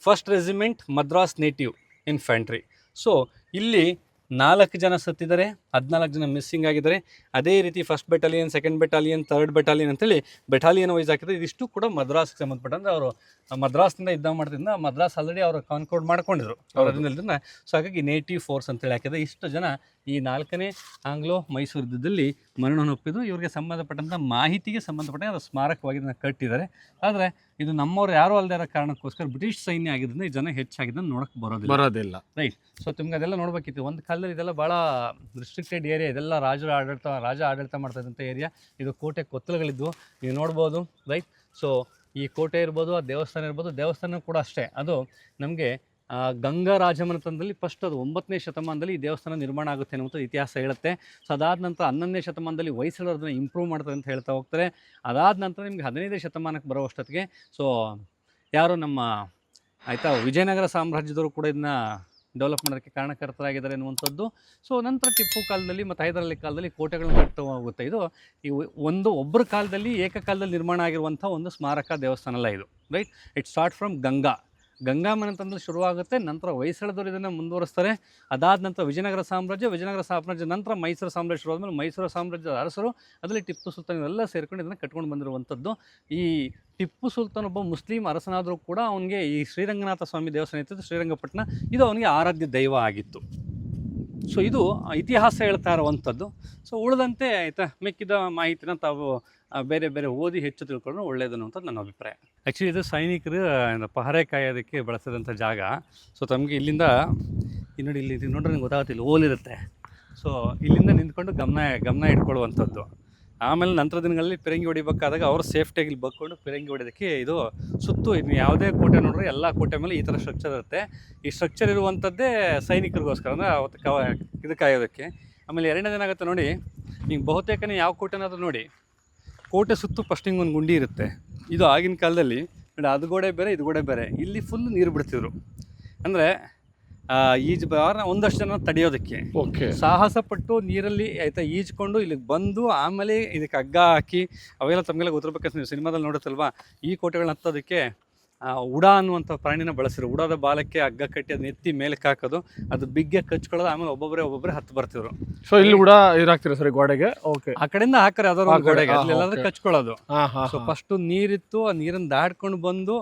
1st regiment, Madras native infantry. So ಇಲ್ಲಿ 4 ಜನ ಸತ್ತಿದ್ದಾರೆ, 14 ಜನ ಮಿಸ್ಸಿಂಗ್ ಆಗಿದ್ದಾರೆ. ಅದೇ ರೀತಿ 1st battalion, 2nd battalion, 3rd battalion ಅಂತೇಳಿ ಬೆಟಾಲಿಯನ್ ವೈಸ್ ಹಾಕಿದ್ರೆ ಇದಿಷ್ಟು ಕೂಡ ಮದ್ರಾಸ್ಗೆ ಸಂಬಂಧಪಟ್ಟಂದ್ರೆ ಅವರು ಮದ್ರಾಸ್ನಿಂದ ಯುದ್ಧ ಮಾಡ್ತಿದ್ದ, ಮದ್ರಾಸ್ ಆಲ್ರೆಡಿ ಅವರು ಕಾನ್ಕೋರ್ಡ್ ಮಾಡ್ಕೊಂಡಿದ್ರು ಅವರಿಂದ. ಸೊ ಹಾಗಾಗಿ ನೇಟಿವ್ ಫೋರ್ಸ್ ಅಂತೇಳಿ ಹಾಕಿದ್ರೆ ಇಷ್ಟು ಜನ ಈ 4ನೇ ಆಂಗ್ಲೋ ಮೈಸೂರು ಯುದ್ಧದಲ್ಲಿ ಮರಣಹೊಪ್ಪಿದ್ರು. ಇವರಿಗೆ ಸಂಬಂಧಪಟ್ಟಂಥ ಮಾಹಿತಿಗೆ ಸಂಬಂಧಪಟ್ಟ ಅದು ಸ್ಮಾರಕವಾಗಿ ಇದನ್ನು ಕಟ್ಟಿದ್ದಾರೆ. ಆದರೆ ಇದು ನಮ್ಮವ್ರು ಯಾರೂ ಅಲ್ಲದೆ ಇರೋ ಕಾರಣಕ್ಕೋಸ್ಕರ ಬ್ರಿಟಿಷ್ ಸೈನ್ಯ ಆಗಿದ್ದರಿಂದ ಈ ಜನ ಹೆಚ್ಚಾಗಿದ್ದನ್ನು ನೋಡೋಕ್ಕೆ ಬರೋದಿಲ್ಲ, ರೈಟ್. ಸೊ ನಿಮ್ಗೆ ಅದೆಲ್ಲ ನೋಡಬೇಕಿತ್ತು. ಒಂದು ಕಾಲದಲ್ಲಿ ಇದೆಲ್ಲ ಭಾಳ ರಿಸ್ಟ್ರಿಕ್ಟೆಡ್ ಏರಿಯಾ, ಇದೆಲ್ಲ ರಾಜ ಆಡಳಿತ ಮಾಡ್ತಾ ಇದ್ದಂಥ ಏರಿಯಾ. ಇದು ಕೋಟೆ ಕೊತ್ತಲುಗಳಿದ್ವು, ನೀವು ನೋಡ್ಬೋದು, ರೈಟ್. ಸೊ ಈ ಕೋಟೆ ಇರ್ಬೋದು, ಆ ದೇವಸ್ಥಾನ ಇರ್ಬೋದು, ದೇವಸ್ಥಾನ ಕೂಡ ಅಷ್ಟೇ, ಅದು ನಮಗೆ ಗಂಗಾ ರಾಜಮನೆತನದಲ್ಲಿ ಫಸ್ಟ್ ಅದು 9ನೇ ಶತಮಾನದಲ್ಲಿ ಈ ದೇವಸ್ಥಾನ ನಿರ್ಮಾಣ ಆಗುತ್ತೆ ಅನ್ನುವಂಥ ಇತಿಹಾಸ ಹೇಳುತ್ತೆ. ಸೊ ಅದಾದ ನಂತರ 11ನೇ ಶತಮಾನದಲ್ಲಿ ಹೊಯ್ಸಳರು ಅದನ್ನು ಇಂಪ್ರೂವ್ ಮಾಡ್ತಾರೆ ಅಂತ ಹೇಳ್ತಾ ಹೋಗ್ತಾರೆ. ಅದಾದ ನಂತರ ನಿಮಗೆ 15ನೇ ಶತಮಾನಕ್ಕೆ ಬರೋಷ್ಟೊತ್ತಿಗೆ ಸೊ ಯಾರು ನಮ್ಮ ವಿಜಯನಗರ ಸಾಮ್ರಾಜ್ಯದವರು ಕೂಡ ಇದನ್ನ ಡೆವಲಪ್ ಮಾಡೋದಕ್ಕೆ ಕಾರಣಕರ್ತರಾಗಿದ್ದಾರೆ ಅನ್ನುವಂಥದ್ದು. ಸೊ ನಂತರ ಟಿಪ್ಪು ಕಾಲದಲ್ಲಿ ಮತ್ತು ಹೈದರಾಲಿ ಕಾಲದಲ್ಲಿ ಕೋಟೆಗಳನ್ನ ಕಟ್ತಾ ಹೋಗುತ್ತೆ. ಇದು ಒಬ್ಬರ ಕಾಲದಲ್ಲಿ ಏಕಕಾಲದಲ್ಲಿ ನಿರ್ಮಾಣ ಆಗಿರುವಂಥ ಒಂದು ಸ್ಮಾರಕ ದೇವಸ್ಥಾನ ಅಲ್ಲ ಇದು, right. It start from Ganga ಮನೆತನದಲ್ಲಿ ಶುರುವಾಗುತ್ತೆ. ನಂತರ ಹೊಯ್ಸಳದವರು ಇದನ್ನು ಮುಂದುವರಿಸ್ತಾರೆ. ಅದಾದ ನಂತರ ವಿಜಯನಗರ ಸಾಮ್ರಾಜ್ಯ ನಂತರ ಮೈಸೂರು ಸಾಮ್ರಾಜ್ಯ ಶುರುವಾದ್ಮೇಲೆ ಮೈಸೂರು ಸಾಮ್ರಾಜ್ಯದ ಅರಸರು, ಅದರಲ್ಲಿ ಟಿಪ್ಪು ಸುಲ್ತಾನ್ ಎಲ್ಲ ಸೇರ್ಕೊಂಡು ಇದನ್ನು ಕಟ್ಕೊಂಡು ಬಂದಿರುವಂಥದ್ದು. ಈ ಟಿಪ್ಪು ಸುಲ್ತಾನ್ ಒಬ್ಬ ಮುಸ್ಲಿಂ ಅರಸನಾದರೂ ಕೂಡ ಅವನಿಗೆ ಈ ಶ್ರೀರಂಗನಾಥ ಸ್ವಾಮಿ ದೇವಸ್ಥಾನ ಇತ್ತು, ಶ್ರೀರಂಗಪಟ್ಟಣ, ಇದು ಅವನಿಗೆ ಆರಾಧ್ಯ ದೈವ ಆಗಿತ್ತು. ಸೊ ಇದು ಇತಿಹಾಸ ಹೇಳ್ತಾ ಇರುವಂಥದ್ದು. ಸೊ ಉಳಿದಂತೆ ಮಿಕ್ಕಿದ ಮಾಹಿತಿನ ತಾವು ಬೇರೆ ಬೇರೆ ಓದಿ ಹೆಚ್ಚು ತಿಳ್ಕೊಂಡು ಒಳ್ಳೆಯದು ಅನ್ನೋಂಥದ್ದು ನನ್ನ ಅಭಿಪ್ರಾಯ. ಆ್ಯಕ್ಚುಲಿ ಇದು ಸೈನಿಕರು ಪಹರೆ ಕಾಯೋದಕ್ಕೆ ಬಳಸಿದಂಥ ಜಾಗ. ಸೊ ತಮಗೆ ಇಲ್ಲಿಂದ ನೋಡಿ, ಇಲ್ಲಿ ನೋಡ್ರೆ ನಿಮ್ಗೆ ಗೊತ್ತಾಗುತ್ತಿಲ್ಲ, ಓಲಿರುತ್ತೆ. ಸೊ ಇಲ್ಲಿಂದ ನಿಂತ್ಕೊಂಡು ಗಮನ ಇಟ್ಕೊಳ್ಳುವಂಥದ್ದು. ಆಮೇಲೆ ನಂತರ ದಿನಗಳಲ್ಲಿ ಪಿರಂಗಿ ಹೊಡಿಬೇಕಾದಾಗ ಅವ್ರ ಸೇಫ್ಟಿಯಾಗಿ ಇಲ್ಲಿ ಬಗ್ಕೊಂಡು ಪಿರಂಗಿ ಹೊಡಿಯೋದಕ್ಕೆ ಇದು ಸುತ್ತು ಇನ್ನು ಯಾವುದೇ ಕೋಟೆ ನೋಡ್ರೆ ಎಲ್ಲ ಕೋಟೆ ಮೇಲೆ ಈ ಥರ ಸ್ಟ್ರಕ್ಚರ್ ಇರುತ್ತೆ. ಈ ಸ್ಟ್ರಕ್ಚರ್ ಇರುವಂಥದ್ದೇ ಸೈನಿಕರಿಗೋಸ್ಕರ, ಅಂದರೆ ಅವತ್ತು ಇದು ಕಾಯೋದಕ್ಕೆ. ಆಮೇಲೆ ಎರಡನೇದೇನಾಗುತ್ತೆ ನೋಡಿ, ನೀವು ಬಹುತೇಕನೇ ಯಾವ ಕೋಟೆನಾದರೂ ನೋಡಿ, ಕೋಟೆ ಸುತ್ತು ಫಸ್ಟ್ ಹಿಂಗೆ ಒಂದು ಗುಂಡಿ ಇರುತ್ತೆ. ಇದು ಆಗಿನ ಕಾಲದಲ್ಲಿ ನೋಡಿ, ಅದು ಗೋಡೆ ಬೇರೆ, ಇದು ಗೋಡೆ ಬೇರೆ. ಇಲ್ಲಿ ಫುಲ್ ನೀರು ಬಿಡ್ತಿದ್ರು, ಅಂದರೆ ಒಂದಷ್ಟು ಜನ ತಡೆಯೋದಕ್ಕೆ ಸಾಹಸ ಪಟ್ಟು ನೀರಲ್ಲಿ ಈಜ್ಕೊಂಡು ಇಲ್ಲಿಗೆ ಬಂದು ಆಮೇಲೆ ಇದಕ್ಕೆ ಹಗ್ಗ ಹಾಕಿ ಅವೆಲ್ಲ ತಮಗೆಲ್ಲ ಗೊತ್ತಿರ್ಬೇಕಂತ ನೀವು ಸಿನಿಮಾದಲ್ಲಿ ನೋಡುತ್ತಲ್ವಾ. ಈ ಕೋಟೆಗಳನ್ನ ಹತ್ತೋದಕ್ಕೆ ಉಡಾ ಅನ್ನುವಂಥ ಪ್ರಾಣಿನ ಬಳಸಿದ್ರು. ಉಡಾದ ಬಾಲಕ್ಕೆ ಹಗ್ಗ ಕಟ್ಟಿ ಅದನ್ನ ಎತ್ತಿ ಮೇಲಕ್ಕೆ ಹಾಕೋದು, ಅದು ಬಿಗ್ಗೆ ಕಚ್ಕೊಳ್ಳೋದು, ಆಮೇಲೆ ಒಬ್ಬೊಬ್ಬರೇ ಹತ್ತು ಬರ್ತಿದ್ರು. ಸೊ ಇಲ್ಲಿ ಉಡಾ ಇರಾಕ್ತಿರ ಸರಿ ಗೋಡೆಗೆ, ಓಕೆ, ಆ ಕಡೆಯಿಂದ ಹಾಕ್ರೆ ಅದರ ಗೋಡೆಗೆ ಅಲ್ಲೆಲ್ಲಾದ್ರೂ ಕಚ್ಕೊಳ್ಳೋದು. ಸೊ ಫಸ್ಟು ನೀರಿತ್ತು, ಆ ನೀರನ್ನು ದಾಡ್ಕೊಂಡು ಬಂದು,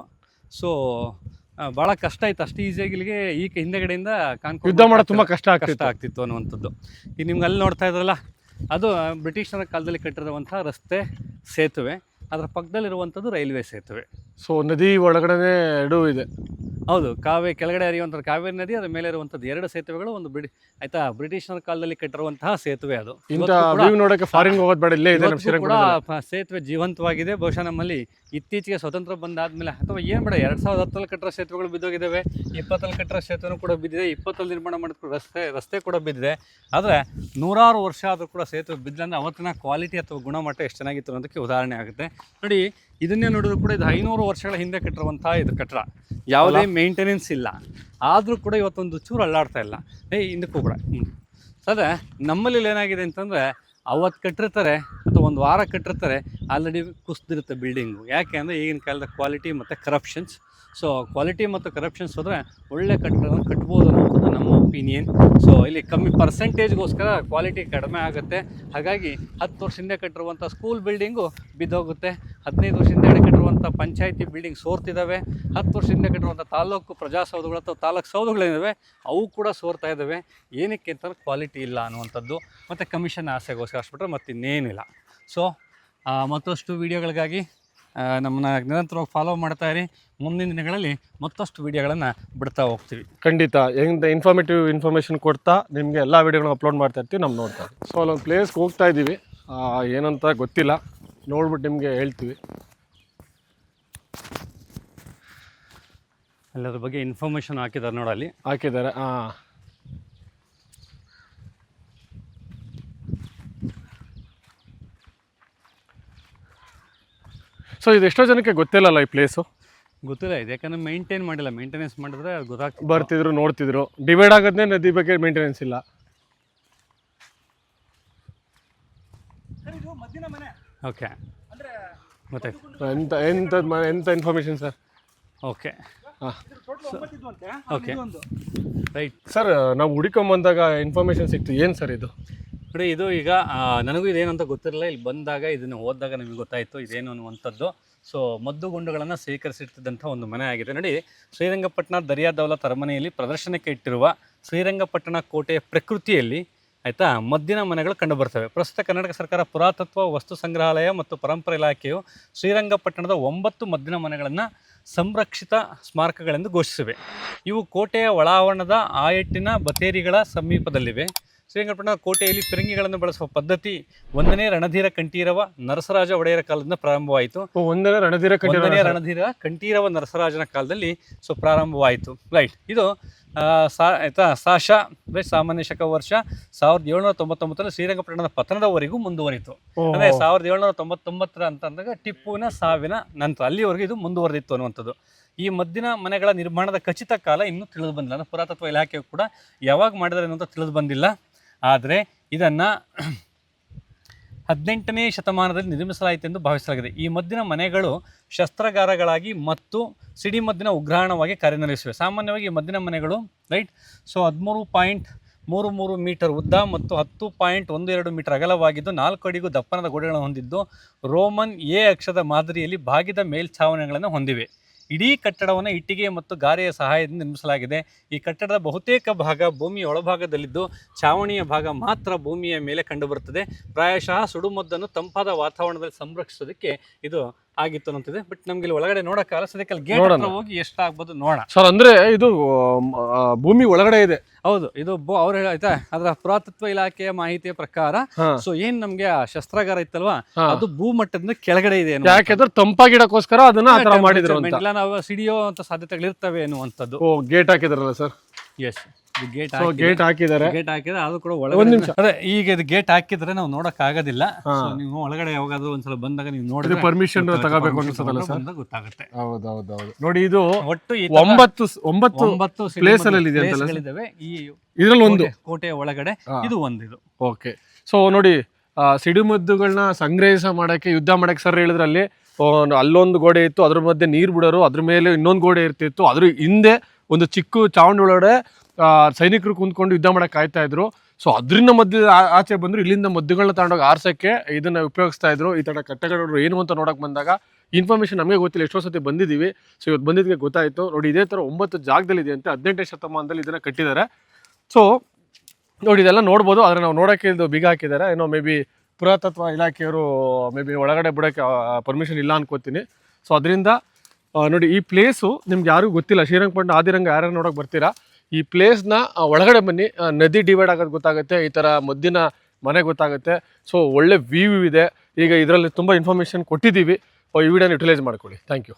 ಸೊ ಭಾಳ ಕಷ್ಟ ಆಯ್ತು. ಅಷ್ಟು ಈಸಿಯಾಗಿ ಇಲ್ಲಿಗೆ ಈ ಹಿಂದೆಗಡೆಯಿಂದ ಯುದ್ಧ ಮಾಡೋದು ತುಂಬ ಕಷ್ಟ ಆಗ್ತಿತ್ತು ಅನ್ನುವಂಥದ್ದು. ಈಗ ನಿಮ್ಗೆ ಅಲ್ಲಿ ನೋಡ್ತಾ ಇದ್ರಲ್ಲ, ಅದು ಬ್ರಿಟಿಷರ ಕಾಲದಲ್ಲಿ ಕಟ್ಟಿರುವಂಥ ರಸ್ತೆ ಸೇತುವೆ, ಅದರ ಪಕ್ಕದಲ್ಲಿರುವಂಥದ್ದು ರೈಲ್ವೆ ಸೇತುವೆ. ಸೊ ನದಿ ಒಳಗಡೆ ಎರಡೂ ಇದೆ. ಹೌದು, ಕೆಳಗಡೆ ಹರಿಯುವಂಥ ಕಾವೇರಿ ನದಿ, ಅದ್ರ ಮೇಲೆ ಇರುವಂಥದ್ದು 2 ಸೇತುವೆಗಳು. ಒಂದು ಬ್ರಿಟಿಷರ ಕಾಲದಲ್ಲಿ ಕಟ್ಟಿರುವಂತಹ ಸೇತುವೆ. ಅದು ನೋಡಕ್ಕೆ ಫಾರಿನ್ ಹೋಗೋದು ಬೇಡ, ಇಲ್ಲೇ ಇದೆ ಕೂಡ ಸೇತುವೆ ಜೀವಂತವಾಗಿದೆ. ಬಹುಶಃ ನಮ್ಮಲ್ಲಿ ಇತ್ತೀಚೆಗೆ ಸ್ವತಂತ್ರ ಬಂದಾದ್ಮೇಲೆ ಅಥವಾ ಏನು ಬೇಡ 2010 ಕಟ್ಟಿರೋ ಸೇತುವೆಗಳು ಬಿದ್ದೋಗಿದ್ದಾವೆ, 20 ಕಟ್ಟಿರೋ ಸೇತುವೆ ಕೂಡ ಬಿದ್ದಿದೆ, 20 ನಿರ್ಮಾಣ ಮಾಡಿದ್ರು ರಸ್ತೆ ಕೂಡ ಬಿದ್ದಿದೆ. ಆದರೆ 100 ವರ್ಷ ಆದರೂ ಕೂಡ ಸೇತುವೆ ಬಿದ್ದಿಲ್ಲ ಅಂದರೆ ಅವತ್ತಿನ ಕ್ವಾಲಿಟಿ ಅಥವಾ ಗುಣಮಟ್ಟ ಎಷ್ಟು ಚೆನ್ನಾಗಿತ್ತು ಅನ್ನೋದಕ್ಕೆ ಉದಾಹರಣೆ ಆಗುತ್ತೆ. ನೋಡಿ, ಇದನ್ನೇ ನೋಡಿದ್ರು ಕೂಡ ಇದು 500 ವರ್ಷಗಳ ಹಿಂದೆ ಕಟ್ಟಿರುವಂಥ ಇದು ಕಟ್ಟಡ, ಯಾವುದೇ ಮೇಂಟೆನೆನ್ಸ್ ಇಲ್ಲ. ಆದರೂ ಕೂಡ ಇವತ್ತೊಂದು ಚೂರು ಅಲ್ಲಾಡ್ತಾ ಇಲ್ಲ. ಹಿಂದಕ್ಕೂ ಕೂಡ ಅದೇ ನಮ್ಮಲ್ಲಿ ಏನಾಗಿದೆ ಅಂತಂದರೆ, ಅವತ್ತು ಕಟ್ಟಿರ್ತಾರೆ ಅಥವಾ ಒಂದು ವಾರ ಕಟ್ಟಿರ್ತಾರೆ, ಆಲ್ರೆಡಿ ಕುಸಿದಿರುತ್ತೆ ಬಿಲ್ಡಿಂಗು. ಯಾಕೆ ಅಂದರೆ ಈಗಿನ ಕಾಲದ ಕ್ವಾಲಿಟಿ ಮತ್ತು ಕರಪ್ಷನ್ಸ್. ಸೊ ಕ್ವಾಲಿಟಿ ಮತ್ತು ಕರಪ್ಷನ್ಸ್ ಹೋದರೆ ಒಳ್ಳೆ ಕಟ್ಟಡವನ್ನು ಕಟ್ಬೋದು ಅನ್ನೋದು ನಮ್ಮ ಒಪಿನಿಯನ್. ಸೊ ಇಲ್ಲಿ ಕಮ್ಮಿ ಪರ್ಸೆಂಟೇಜ್ಗೋಸ್ಕರ ಕ್ವಾಲಿಟಿ ಕಡಿಮೆ ಆಗುತ್ತೆ. ಹಾಗಾಗಿ 10 ವರ್ಷ ಹಿಂದೆ ಕಟ್ಟಿರುವಂಥ ಸ್ಕೂಲ್ ಬಿಲ್ಡಿಂಗು ಬಿದ್ದೋಗುತ್ತೆ, 15 ವರ್ಷ ಹಿಂದೆ ಕಟ್ಟಿರುವಂಥ ಪಂಚಾಯತಿ ಬಿಲ್ಡಿಂಗ್ ಸೋರ್ತಿದ್ದಾವೆ, 10 ವರ್ಷ ಹಿಂದೆ ಕಟ್ಟಿರುವಂಥ ತಾಲೂಕು ಪ್ರಜಾಸೌಧಗಳು ಅಥವಾ ತಾಲೂಕು ಸೌಧಗಳೇನಿವೆ ಅವು ಕೂಡ ಸೋರ್ತಾ ಇದ್ದಾವೆ. ಏನಕ್ಕೆ ಅಂತಂದ್ರೆ ಕ್ವಾಲಿಟಿ ಇಲ್ಲ ಅನ್ನುವಂಥದ್ದು ಮತ್ತು ಕಮಿಷನ್ ಆಸೆಗೋಸ್ಕರ ಅಷ್ಟುಬಿಟ್ರೆ ಮತ್ತಿನ್ನೇನಿಲ್ಲ. ಸೊ ಮತ್ತಷ್ಟು ವೀಡಿಯೋಗಳಿಗಾಗಿ ನಮ್ಮನ್ನ ನಿರಂತರವಾಗಿ ಫಾಲೋ ಮಾಡ್ತಾ ಇರಿ. ಮುಂದಿನ ದಿನಗಳಲ್ಲಿ ಮತ್ತಷ್ಟು ವೀಡಿಯೋಗಳನ್ನು ಬಿಡ್ತಾ ಹೋಗ್ತೀವಿ. ಖಂಡಿತ ಹೆಂಗೆ ಇನ್ಫಾರ್ಮೇಷನ್ ಕೊಡ್ತಾ ನಿಮಗೆ ಎಲ್ಲ ವೀಡಿಯೋಗಳನ್ನ ಅಪ್ಲೋಡ್ ಮಾಡ್ತಾ ಇರ್ತೀವಿ, ನಮ್ಮ ನೋಡ್ತಾ ಇದ್ದೀವಿ. ಸೊ ಅಲ್ಲೊಂದು ಪ್ಲೇಸ್ಗೆ ಹೋಗ್ತಾ ಇದ್ದೀವಿ, ಏನಂತ ಗೊತ್ತಿಲ್ಲ, ನೋಡ್ಬಿಟ್ಟು ನಿಮಗೆ ಹೇಳ್ತೀವಿ. ಎಲ್ಲದ್ರ ಬಗ್ಗೆ ಇನ್ಫಾರ್ಮೇಷನ್ ಹಾಕಿದ್ದಾರೆ ನೋಡಲ್ಲಿ, ಹಾಕಿದ್ದಾರೆ. ಸೊ ಇದು ಎಷ್ಟೋ ಜನಕ್ಕೆ ಗೊತ್ತಿಲ್ಲಲ್ಲ ಈ ಪ್ಲೇಸು. ಗೊತ್ತಿಲ್ಲ ಇದೆ, ಯಾಕಂದರೆ ಮೇಂಟೈನ್ ಮಾಡಿಲ್ಲ. ಮೇಂಟೆನೆನ್ಸ್ ಮಾಡಿದ್ರೆ ಗೊತ್ತಾಗ್ತದೆ, ಬರ್ತಿದ್ರು ನೋಡ್ತಿದ್ರು. ಡಿವೈಡ್ ಆಗೋದೇ ನದಿ ಬಗ್ಗೆ ಮೇಂಟೆನೆನ್ಸ್ ಇಲ್ಲ. ಓಕೆ ಗೊತ್ತಾಯ್ತು. ಎಂತ information sir? Okay okay right sir. ನಾವು ಹುಡುಕೊಂಬಂದಾಗ ಇನ್ಫಾರ್ಮೇಷನ್ ಸಿಕ್ತು. ಏನು ಸರ್ ಇದು? ನೋಡಿ, ಇದು ಈಗ ನನಗೂ ಇದೇನಂತ ಗೊತ್ತಿರಲಿಲ್ಲ. ಇಲ್ಲಿ ಬಂದಾಗ ಇದನ್ನು ಓದಿದಾಗ ನಮಗೆ ಗೊತ್ತಾಯಿತು ಇದೇನು ಅನ್ನುವಂಥದ್ದು. ಸೊ ಮದ್ದುಗುಂಡುಗಳನ್ನು ಸ್ವೀಕರಿಸಿರ್ತಿದ್ದಂಥ ಒಂದು ಮನೆ ಆಗಿದೆ. ನೋಡಿ, ಶ್ರೀರಂಗಪಟ್ಟಣ ದರಿಯಾ ದೌಲತ್ ಅರಮನೆಯಲ್ಲಿ ಪ್ರದರ್ಶನಕ್ಕೆ ಇಟ್ಟಿರುವ ಶ್ರೀರಂಗಪಟ್ಟಣ ಕೋಟೆಯ ಪ್ರಕೃತಿಯಲ್ಲಿ ಆಯಿತಾ ಮದ್ದಿನ ಮನೆಗಳು ಕಂಡುಬರ್ತವೆ. ಪ್ರಸ್ತುತ ಕರ್ನಾಟಕ ಸರ್ಕಾರ ಪುರಾತತ್ವ ವಸ್ತು ಸಂಗ್ರಹಾಲಯ ಮತ್ತು ಪರಂಪರೆ ಇಲಾಖೆಯು ಶ್ರೀರಂಗಪಟ್ಟಣದ 9 ಮದ್ದಿನ ಮನೆಗಳನ್ನು ಸಂರಕ್ಷಿತ ಸ್ಮಾರಕಗಳೆಂದು ಘೋಷಿಸಿವೆ. ಇವು ಕೋಟೆಯ ಒಳಾವರಣದ ಆಯಟ್ಟಿನ ಬತೇರಿಗಳ ಸಮೀಪದಲ್ಲಿವೆ. ಶ್ರೀರಂಗಪಟ್ಟಣ ಕೋಟೆಯಲ್ಲಿ ಫಿರಂಗಿಗಳನ್ನು ಬಳಸುವ ಪದ್ಧತಿ 1ನೇ ರಣಧೀರ ಕಂಠೀರವ ನರಸರಾಜ ಒಡೆಯರ ಕಾಲದಿಂದ ಪ್ರಾರಂಭವಾಯಿತು. 1ನೇ ರಣಧೀರ ಕಂಠೀರವ ನರಸರಾಜನ ಕಾಲದಲ್ಲಿ ಪ್ರಾರಂಭವಾಯಿತು. ರೈಟ್. ಇದು ಸಾಶ ಸಾಮಾನ್ಯ ಶಕ ವರ್ಷ 1799 ಶ್ರೀರಂಗಪಟ್ಟಣದ ಪತನದವರೆಗೂ ಮುಂದುವರಿತು. ಅಂದರೆ 1799 ಅಂತಂದಾಗ ಟಿಪ್ಪುವಿನ ಸಾವಿನ ನಂತರ ಅಲ್ಲಿವರೆಗೂ ಇದು ಮುಂದುವರೆದಿತ್ತು ಅನ್ನುವಂಥದ್ದು. ಈ ಮದ್ದಿನ ಮನೆಗಳ ನಿರ್ಮಾಣದ ಖಚಿತ ಕಾಲ ಇನ್ನೂ ತಿಳಿದು ಬಂದಿಲ್ಲ. ಅಂದರೆ ಪುರಾತತ್ವ ಇಲಾಖೆಯು ಕೂಡ ಯಾವಾಗ ಮಾಡಿದ್ದಾರೆ ಅನ್ನೋದು ತಿಳಿದು ಬಂದಿಲ್ಲ. ಆದರೆ ಇದನ್ನು 18ನೇ ಶತಮಾನದಲ್ಲಿ ನಿರ್ಮಿಸಲಾಯಿತು ಎಂದು ಭಾವಿಸಲಾಗಿದೆ. ಈ ಮದ್ದಿನ ಮನೆಗಳು ಶಸ್ತ್ರಾಗಾರಗಳಾಗಿ ಮತ್ತು ಸಿಡಿಮದ್ದಿನ ಉಗ್ರಾಣವಾಗಿ ಕಾರ್ಯನಿರ್ವಹಿಸಿವೆ. ಸಾಮಾನ್ಯವಾಗಿ ಈ ಮದ್ದಿನ ಮನೆಗಳು ರೈಟ್ 13.33 ಮೀಟರ್ ಉದ್ದ ಮತ್ತು 10.12 ಮೀಟರ್ ಅಗಲವಾಗಿದ್ದು 4 ಅಡಿಗೂ ದಪ್ಪನದ ಗೋಡೆಗಳನ್ನು ಹೊಂದಿದ್ದು ರೋಮನ್ ಎ ಅಕ್ಷದ ಮಾದರಿಯಲ್ಲಿ ಬಾಗಿದ ಮೇಲ್ಛಾವಣಿಗಳನ್ನು ಹೊಂದಿವೆ. ಇಡೀ ಕಟ್ಟಡವನ್ನು ಇಟ್ಟಿಗೆ ಮತ್ತು ಗಾರೆಯ ಸಹಾಯದಿಂದ ನಿರ್ಮಿಸಲಾಗಿದೆ. ಈ ಕಟ್ಟಡದ ಬಹುತೇಕ ಭಾಗ ಭೂಮಿಯ ಒಳಭಾಗದಲ್ಲಿದ್ದು ಛಾವಣಿಯ ಭಾಗ ಮಾತ್ರ ಭೂಮಿಯ ಮೇಲೆ ಕಂಡುಬರುತ್ತದೆ. ಪ್ರಾಯಶಃ ಸುಡುಮದ್ದನ್ನು ತಂಪಾದ ವಾತಾವರಣದಲ್ಲಿ ಸಂರಕ್ಷಿಸೋದಕ್ಕೆ ಇದು ಆಗಿತ್ತು ಅಂತಿದೆ. ಬಟ್ ನಮ್ಗೆ ಇಲ್ಲಿ ಒಳಗಡೆ ನೋಡೋಕ್ಕಾಗಲ್ಲ. ಸದ್ಯಕ್ಕೆ ಗೇಟ್ ಹತ್ರ ಹೋಗಿ ಎಷ್ಟಾಗ್ಬೋದು ನೋಡೋಣ ಸರ್. ಅಂದರೆ ಇದು ಭೂಮಿ ಒಳಗಡೆ ಇದೆ. ಹೌದು, ಇದು ಅವ್ರು ಆಯ್ತಾ ಅದರ ಪುರಾತತ್ವ ಇಲಾಖೆಯ ಮಾಹಿತಿಯ ಪ್ರಕಾರ ಸೊ ಏನ್ ನಮ್ಗೆ ಆ ಶಸ್ತ್ರಾಗಾರ ಇತ್ತಲ್ವಾ ಅದು ಭೂಮಟ್ಟದಿಂದ ಕೆಳಗಡೆ ಇದೆ. ಯಾಕೆಂದ್ರೆ ತಂಪಾಗಿಡಕ್ಕೋಸ್ಕರ ಅದನ್ನ ಆ ತರ ಮಾಡಿದ್ರು ಅಂತ. ನಾವು ಸಿಡಿಯೋ ಅಂತ ಸಾಧ್ಯತೆಗಳು ಇರ್ತವೆ ಅನ್ನುವಂಥದ್ದು. ಗೇಟ್ ಹಾಕಿದಾರಲ್ಲ ಸರ್? ಎಸ್, ಗೇಟ್ ಹಾಕಿದ್ದಾರೆ. ಗೇಟ್ ಹಾಕಿದ್ರೆ ಅದು ಕೂಡ ಒಳಗಡೆ ಅದೇ ಈಗ ಇದು ಗೇಟ್ ಹಾಕಿದ್ರೆ ನಾವು ನೋಡಕ್ ಆಗೋದಿಲ್ಲ. ನೀವು ಒಳಗಡೆ ಯಾವಾಗಾದ್ರೂ ಒಂದ್ಸಲ ಬಂದಾಗ ನೀವು ನೋಡಿದ್ರೆ ಪರ್ಮಿಷನ್ ತಗೋಬೇಕು ಅನ್ಸುತ್ತಲ್ಲ ಸರ್? ಗೊತ್ತಾಗುತ್ತೆ. ಹೌದೌದು. ನೋಡಿ, ಇದು ಒಟ್ಟು 9 ಪ್ಲೇಸ್ ಅಲ್ಲಿ ಇದೆ ಅಂತಲ್ಲ, ಈ ಇದ್ರಲ್ಲಿ ಒಂದು ಕೋಟೆಯ ಒಳಗಡೆ ಇದು ಒಂದಿದು. ಓಕೆ. ಸೊ ನೋಡಿ, ಸಿಡಿಮದ್ದುಗಳನ್ನ ಸಂಗ್ರಹಿಸ ಮಾಡಕ್ಕೆ ಯುದ್ಧ ಮಾಡಕ್ಕೆ ಸರ್ ಹೇಳಿದ್ರಲ್ಲಿ ಅಲ್ಲೊಂದು ಗೋಡೆ ಇತ್ತು, ಅದ್ರ ಮಧ್ಯೆ ನೀರು ಬಿಡೋರು, ಅದ್ರ ಮೇಲೆ ಇನ್ನೊಂದು ಗೋಡೆ ಇರ್ತಿತ್ತು, ಅದ್ರ ಹಿಂದೆ ಒಂದು ಚಿಕ್ಕ ಚಾವಣಿ ಒಳಗಡೆ ಸೈನಿಕರು ಕುಂತ್ಕೊಂಡು ಯುದ್ಧ ಮಾಡಕ್ಕೆ ಕಾಯ್ತಾ ಇದ್ರು. ಸೊ ಅದರಿಂದ ಮಧ್ಯ ಆಚೆ ಬಂದ್ರು, ಇಲ್ಲಿಂದ ಮದ್ದುಗಳನ್ನ ತಗೊಂಡೋಗಿ ಆರ್ಸಕ್ಕೆ ಇದನ್ನ ಉಪಯೋಗಿಸ್ತಾ ಇದ್ರು. ಈ ತರ ಕಟ್ಟೆಗಳು ಏನು ಅಂತ ನೋಡಕ್ ಬಂದಾಗ ಇನ್ಫಾರ್ಮೇಶನ್ ನಮಗೆ ಗೊತ್ತಿಲ್ಲ, ಎಷ್ಟೋ ಸತಿ ಬಂದಿದ್ದೀವಿ. ಸೊ ಇವತ್ತು ಬಂದಿದ್ದಕ್ಕೆ ಗೊತ್ತಾಯ್ತು. ನೋಡಿ, ಇದೇ ತರ 9 ಜಾಗದಲ್ಲಿ ಇದೆ ಅಂತೆ. 18ನೇ ಶತಮಾನದಲ್ಲಿ ಇದನ್ನ ಕಟ್ಟಿದ್ದಾರೆ. ಸೊ ನೋಡಿ, ಇದೆಲ್ಲ ನೋಡ್ಬೋದು. ಆದರೆ ನಾವು ನೋಡೋಕ್ಕೆ ಇದು ಬೀಗ ಹಾಕಿದ್ದಾರೆ. ಏನೋ ಮೇ ಬಿ ಪುರಾತತ್ವ ಇಲಾಖೆಯವರು ಮೇ ಬಿ ಒಳಗಡೆ ಬಿಡೋಕ್ಕೆ ಪರ್ಮಿಷನ್ ಇಲ್ಲ ಅನ್ಕೋತೀನಿ. ಸೊ ಅದರಿಂದ ನೋಡಿ, ಈ ಪ್ಲೇಸು ನಿಮ್ಗೆ ಯಾರಿಗೂ ಗೊತ್ತಿಲ್ಲ. ಶ್ರೀರಂಗಪಟ್ಟಣ ಆದಿರಂಗ ಯಾರು ನೋಡೋಕೆ ಬರ್ತೀರಾ, ಈ ಪ್ಲೇಸ್ನ ಒಳಗಡೆ ಬನ್ನಿ. ನದಿ ಡಿವೈಡ್ ಆಗೋದು ಗೊತ್ತಾಗುತ್ತೆ, ಈ ಥರ ಮದ್ದಿನ ಮನೆ ಗೊತ್ತಾಗುತ್ತೆ. ಸೊ ಒಳ್ಳೆ ವ್ಯೂ ಇದೆ. ಈಗ ಇದರಲ್ಲಿ ತುಂಬ ಇನ್ಫಾರ್ಮೇಷನ್ ಕೊಟ್ಟಿದ್ದೀವಿ. ಈ ವಿಡಿಯೋನ ಯುಟಿಲೈಸ್ ಮಾಡ್ಕೊಳ್ಳಿ. Thank you.